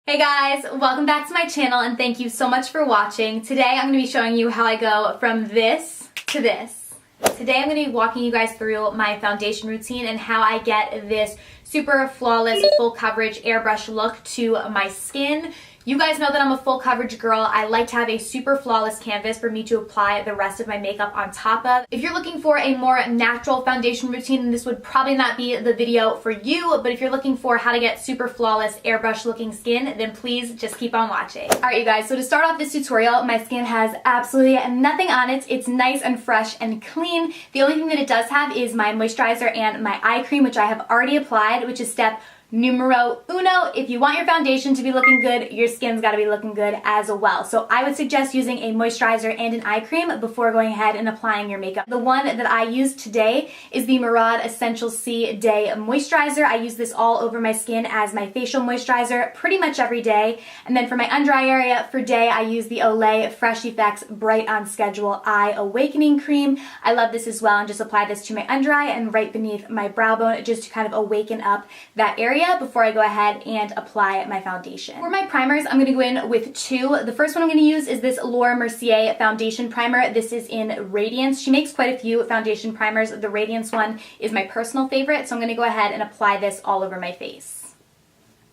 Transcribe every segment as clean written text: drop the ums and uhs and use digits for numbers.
Hey guys, welcome back to my channel and thank you so much for watching. Today I'm going to be showing you how I go from this to this. Today I'm going to be walking you guys through my foundation routine and how I get this super flawless, full coverage airbrush look to my skin. You guys know that I'm a full coverage girl. I like to have a super flawless canvas for me to apply the rest of my makeup on top of. If you're looking for a more natural foundation routine, then this would probably not be the video for you, but if you're looking for how to get super flawless airbrush looking skin, then please just keep on watching. Alright you guys, so to start off this tutorial, my skin has absolutely nothing on it. It's nice and fresh and clean. The only thing that it does have is my moisturizer and my eye cream, which I have already applied, which is step numero uno. If you want your foundation to be looking good, your skin's got to be looking good as well. So I would suggest using a moisturizer and an eye cream before going ahead and applying your makeup. The one that I used today is the Murad Essential C Day Moisturizer. I use this all over my skin as my facial moisturizer pretty much every day. And then for my under eye area for day, I use the Olay Fresh Effects Bright on Schedule Eye Awakening Cream. I love this as well, and just apply this to my under eye and right beneath my brow bone just to kind of awaken up that area before I go ahead and apply my foundation. For my primers, I'm going to go in with two. The first one I'm going to use is this Laura Mercier foundation primer. This is in Radiance. She makes quite a few foundation primers. The Radiance one is my personal favorite, so I'm going to go ahead and apply this all over my face.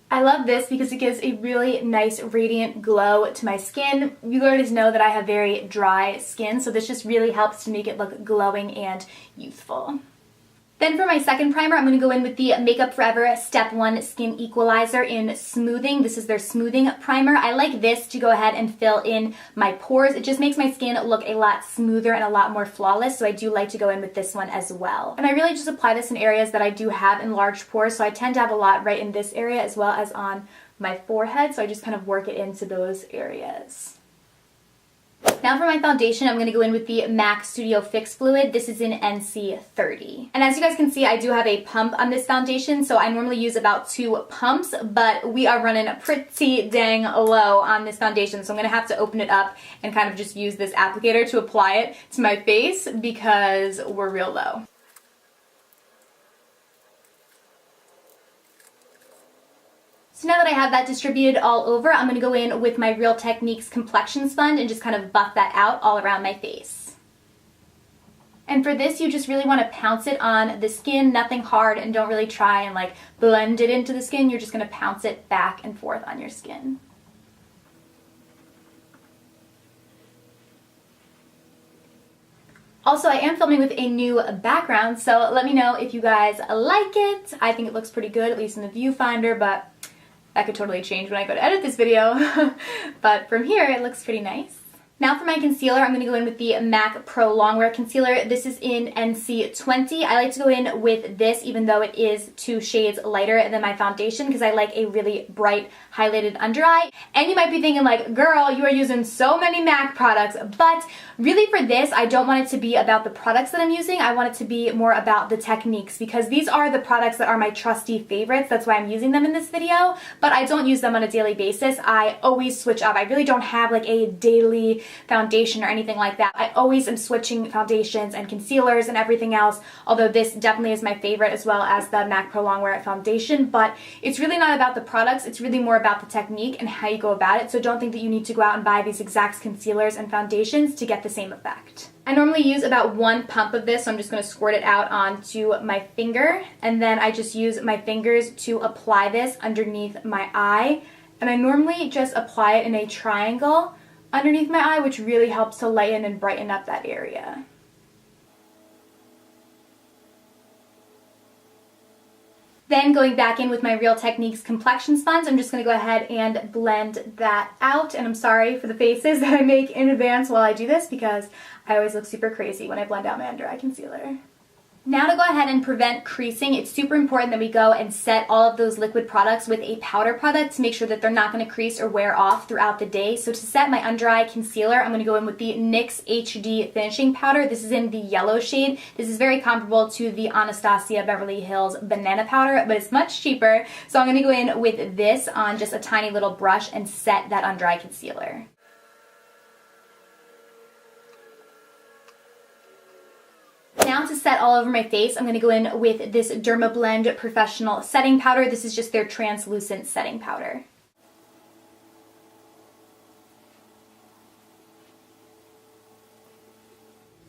I love this because it gives a really nice radiant glow to my skin. You guys know that I have very dry skin, so this just really helps to make it look glowing and youthful. Then for my second primer, I'm going to go in with the Makeup Forever Step 1 Skin Equalizer in Smoothing. This is their smoothing primer. I like this to go ahead and fill in my pores. It just makes my skin look a lot smoother and a lot more flawless, so I do like to go in with this one as well. And I really just apply this in areas that I do have enlarged pores, so I tend to have a lot right in this area as well as on my forehead, so I just kind of work it into those areas. Now for my foundation, I'm going to go in with the MAC Studio Fix Fluid. This is in NC30. And as you guys can see, I do have a pump on this foundation, so I normally use about 2 pumps, but we are running pretty dang low on this foundation, so I'm going to have to open it up and kind of just use this applicator to apply it to my face because we're real low. So now that I have that distributed all over, I'm going to go in with my Real Techniques complexion sponge and just kind of buff that out all around my face. And for this, you just really want to pounce it on the skin, nothing hard, and don't really try and like blend it into the skin. You're just going to pounce it back and forth on your skin. Also, I am filming with a new background, so let me know if you guys like it. I think it looks pretty good, at least in the viewfinder, but that could totally change when I go to edit this video. But from here, it looks pretty nice. Now for my concealer, I'm going to go in with the MAC Pro Longwear Concealer. This is in NC20. I like to go in with this even though it is 2 shades lighter than my foundation because I like a really bright highlighted under eye. And you might be thinking like, girl, you are using so many MAC products, but really for this, I don't want it to be about the products that I'm using. I want it to be more about the techniques because these are the products that are my trusty favorites. That's why I'm using them in this video, but I don't use them on a daily basis. I always switch up. I really don't have like a daily foundation or anything like that. I always am switching foundations and concealers and everything else, although this definitely is my favorite as well as the MAC Pro Longwear foundation, but it's really not about the products, it's really more about the technique and how you go about it, so don't think that you need to go out and buy these exact concealers and foundations to get the same effect. I normally use about 1 pump of this, so I'm just going to squirt it out onto my finger, and then I just use my fingers to apply this underneath my eye, and I normally just apply it in a triangle underneath my eye, which really helps to lighten and brighten up that area. Then going back in with my Real Techniques complexion sponge, I'm just going to go ahead and blend that out. And I'm sorry for the faces that I make in advance while I do this because I always look super crazy when I blend out my under eye concealer. Now to go ahead and prevent creasing, it's super important that we go and set all of those liquid products with a powder product to make sure that they're not going to crease or wear off throughout the day. So to set my under eye concealer, I'm going to go in with the NYX HD Finishing Powder. This is in the yellow shade. This is very comparable to the Anastasia Beverly Hills Banana Powder, but it's much cheaper. So I'm going to go in with this on just a tiny little brush and set that under eye concealer. Now to set all over my face, I'm going to go in with this Dermablend Professional Setting Powder. This is just their translucent setting powder.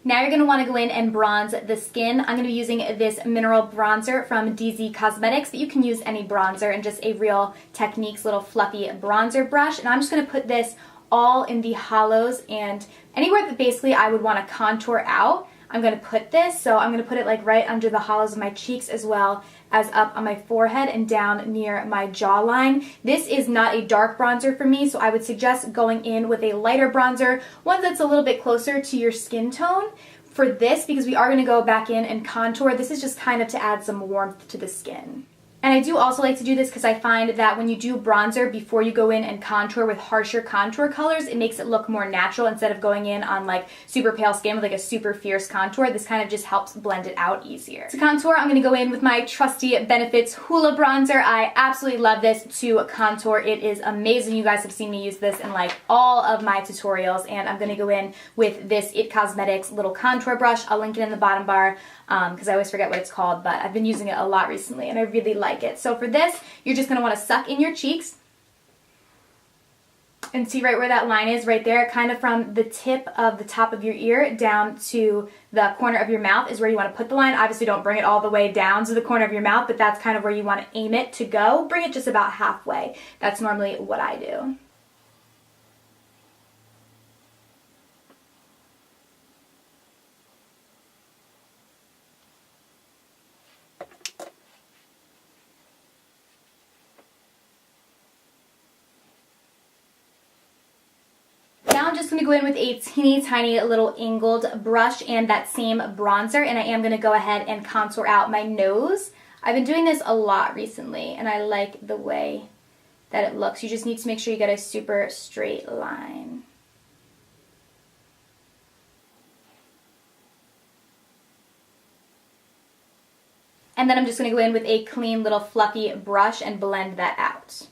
Now you're going to want to go in and bronze the skin. I'm going to be using this mineral bronzer from DZ Cosmetics, but you can use any bronzer and just a Real Techniques little fluffy bronzer brush. And I'm just going to put this all in the hollows and anywhere that basically I would want to contour out. I'm going to put this, so I'm going to put it like right under the hollows of my cheeks as well as up on my forehead and down near my jawline. This is not a dark bronzer for me, so I would suggest going in with a lighter bronzer, one that's a little bit closer to your skin tone for this, because we are going to go back in and contour. This is just kind of to add some warmth to the skin. And I do also like to do this because I find that when you do bronzer before you go in and contour with harsher contour colors, it makes it look more natural instead of going in on like super pale skin with like a super fierce contour. This kind of just helps blend it out easier. To contour, I'm going to go in with my trusty Benefits Hoola Bronzer. I absolutely love this to contour. It is amazing. You guys have seen me use this in like all of my tutorials, and I'm going to go in with this IT Cosmetics little contour brush. I'll link it in the bottom bar because I always forget what it's called, but I've been using it a lot recently and I really like it. So for this, you're just going to want to suck in your cheeks and see right where that line is right there, kind of from the tip of the top of your ear down to the corner of your mouth is where you want to put the line. Obviously don't bring it all the way down to the corner of your mouth, but that's kind of where you want to aim it to go. Bring it just about halfway. That's normally what I do. Now I'm just going to go in with a teeny tiny little angled brush and that same bronzer, and I am going to go ahead and contour out my nose. I've been doing this a lot recently and I like the way that it looks. You just need to make sure you get a super straight line. And then I'm just going to go in with a clean little fluffy brush and blend that out.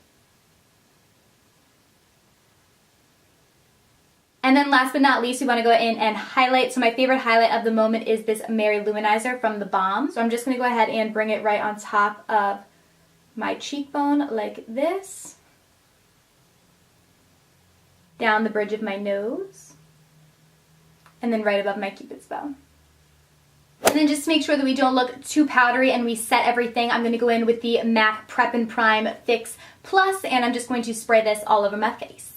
And then last but not least, we want to go in and highlight. So my favorite highlight of the moment is this Mary Luminizer from The Balm. So I'm just going to go ahead and bring it right on top of my cheekbone like this. Down the bridge of my nose. And then right above my Cupid's bow. And then just to make sure that we don't look too powdery and we set everything, I'm going to go in with the MAC Prep and Prime Fix Plus, and I'm just going to spray this all over my face.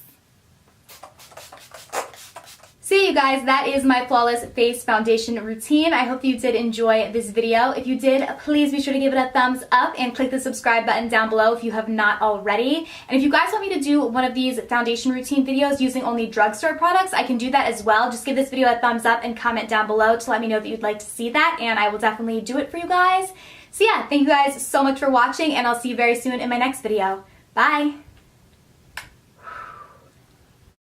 So you guys, that is my flawless face foundation routine. I hope you did enjoy this video. If you did, please be sure to give it a thumbs up and click the subscribe button down below if you have not already. And if you guys want me to do one of these foundation routine videos using only drugstore products, I can do that as well. Just give this video a thumbs up and comment down below to let me know that you'd like to see that, and I will definitely do it for you guys. So yeah, thank you guys so much for watching, and I'll see you very soon in my next video. Bye!